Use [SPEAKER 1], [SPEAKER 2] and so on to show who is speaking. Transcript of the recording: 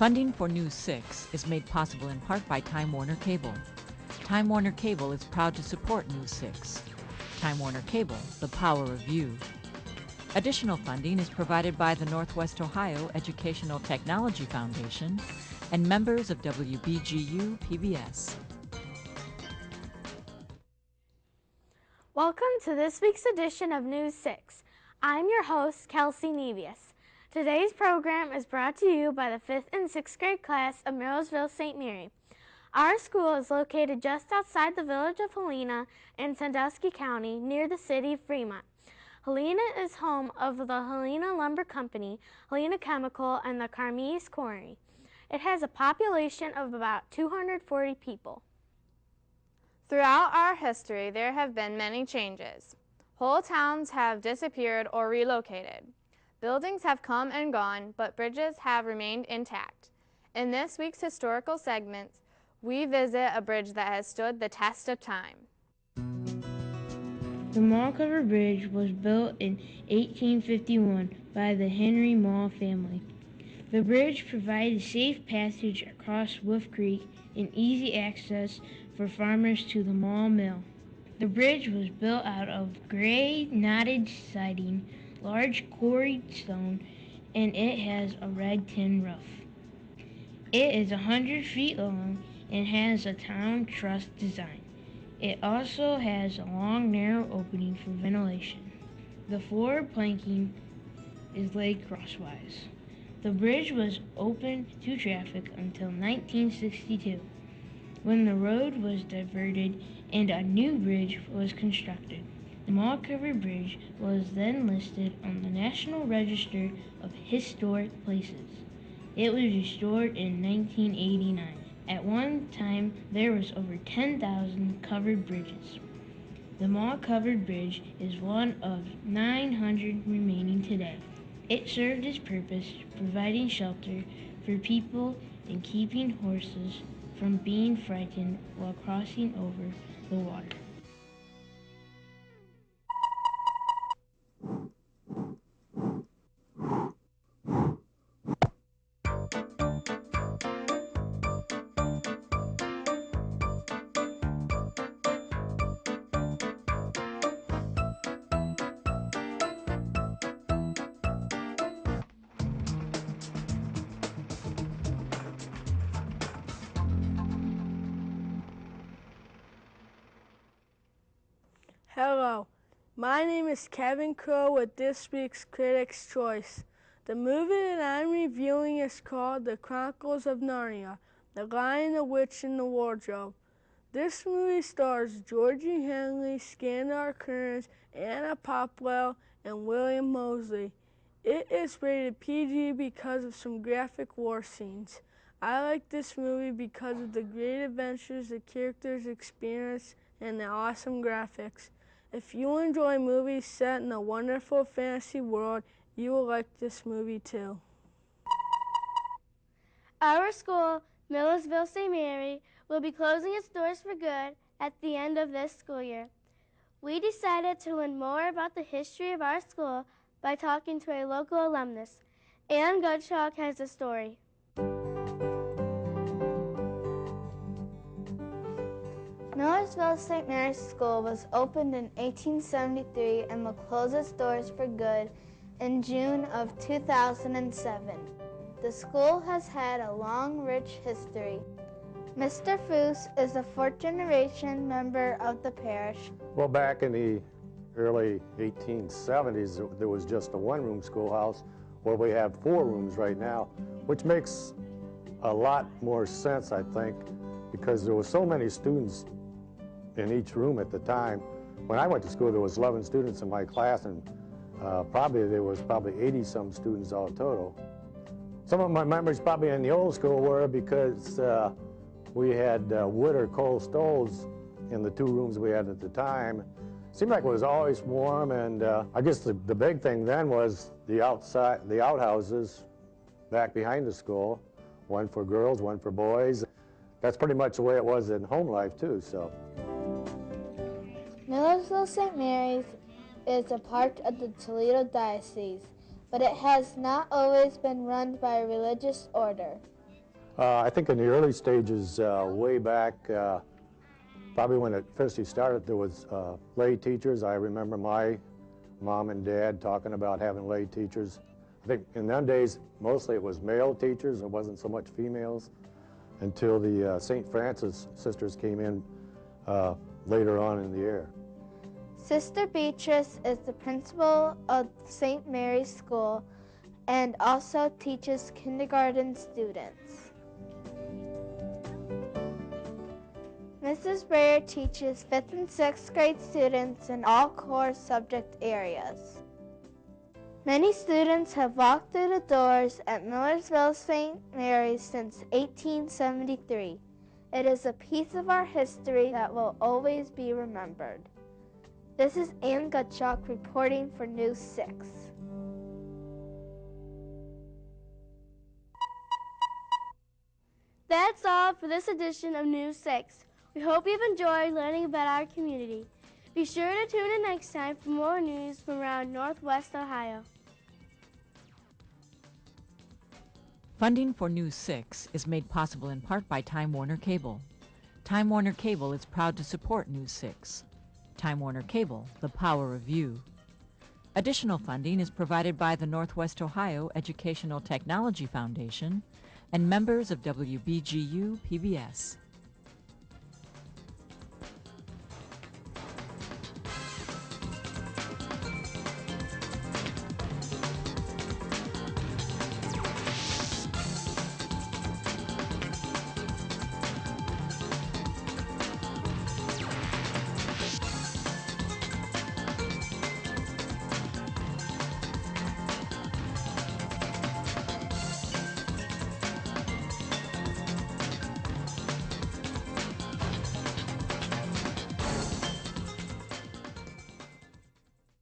[SPEAKER 1] Funding for News 6 is made possible in part by Time Warner Cable. Time Warner Cable is proud to support News 6. Time Warner Cable, the power of you. Additional funding is provided by the Northwest Ohio Educational Technology Foundation and members of WBGU PBS.
[SPEAKER 2] Welcome to this week's edition of News 6. I'm your host, Kelsey Nevius. Today's program is brought to you by the 5th and 6th grade class of Millersville St. Mary. Our school is located just outside the village of Helena in Sandusky County, near the city of Fremont. Helena is home of the Helena Lumber Company, Helena Chemical, and the Carmees Quarry. It has a population of about 240 people.
[SPEAKER 3] Throughout our history, there have been many changes. Whole towns have disappeared or relocated. Buildings have come and gone, but bridges have remained intact. In this week's historical segment, we visit a bridge that has stood the test of time.
[SPEAKER 4] The Mall Covered Bridge was built in 1851 by the Henry Mall family. The bridge provided safe passage across Wolf Creek and easy access for farmers to the Mall Mill. The bridge was built out of gray knotted siding, large quarried stone, and it has a red tin roof. It is 100 feet long and has a town truss design. It also has a long, narrow opening for ventilation. The floor planking is laid crosswise. The bridge was open to traffic until 1962, when the road was diverted and a new bridge was constructed. The Mall Covered Bridge was then listed on the National Register of Historic Places. It was restored in 1989. At one time, there was over 10,000 covered bridges. The Mall Covered Bridge is one of 900 remaining today. It served its purpose, providing shelter for people and keeping horses from being frightened while crossing over the water.
[SPEAKER 5] Hello, my name is Kevin Crow with this week's Critics' Choice. The movie that I'm reviewing is called The Chronicles of Narnia, The Lion, the Witch, and the Wardrobe. This movie stars Georgie Henley, Skandar Kearns, Anna Popplewell, and William Moseley. It is rated PG because of some graphic war scenes. I like this movie because of the great adventures the characters experience and the awesome graphics. If you enjoy movies set in a wonderful fantasy world, you will like this movie too.
[SPEAKER 2] Our school, Millersville St. Mary, will be closing its doors for good at the end of this school year. We decided to learn more about the history of our school by talking to a local alumnus. Ann Gottschalk has a story.
[SPEAKER 6] Millersville St. Mary's School was opened in 1873 and will close its doors for good in June of 2007. The school has had a long, rich history. Mr. Foose is a fourth-generation member of the parish.
[SPEAKER 7] Well, back in the early 1870s, there was just a one-room schoolhouse where we have 4 rooms right now, which makes a lot more sense, I think, because there were so many students in each room at the time. When I went to school, there was 11 students in my class, and there was 80-some students all total. Some of my memories probably in the old school were because we had wood or coal stoves in the 2 rooms we had at the time. Seemed like it was always warm, and I guess the big thing then was the outhouses back behind the school, one for girls, one for boys. That's pretty much the way it was in home life too, so.
[SPEAKER 6] Millersville St. Mary's is a part of the Toledo Diocese, but it has not always been run by a religious order.
[SPEAKER 7] I think in the early stages, way back, probably when it officially started, there was lay teachers. I remember my mom and dad talking about having lay teachers. I think in them days, mostly it was male teachers. It wasn't so much females until the St. Francis sisters came in later on in the year.
[SPEAKER 6] Sister Beatrice is the principal of St. Mary's School and also teaches kindergarten students. Mrs. Breyer teaches 5th and 6th grade students in all core subject areas. Many students have walked through the doors at Millersville St. Mary's since 1873. It is a piece of our history that will always be remembered. This is Ann Gutschalk reporting for News 6.
[SPEAKER 2] That's all for this edition of News 6. We hope you've enjoyed learning about our community. Be sure to tune in next time for more news from around Northwest Ohio.
[SPEAKER 1] Funding for News 6 is made possible in part by Time Warner Cable. Time Warner Cable is proud to support News 6. Time Warner Cable, the power of you. Additional funding is provided by the Northwest Ohio Educational Technology Foundation and members of WBGU PBS.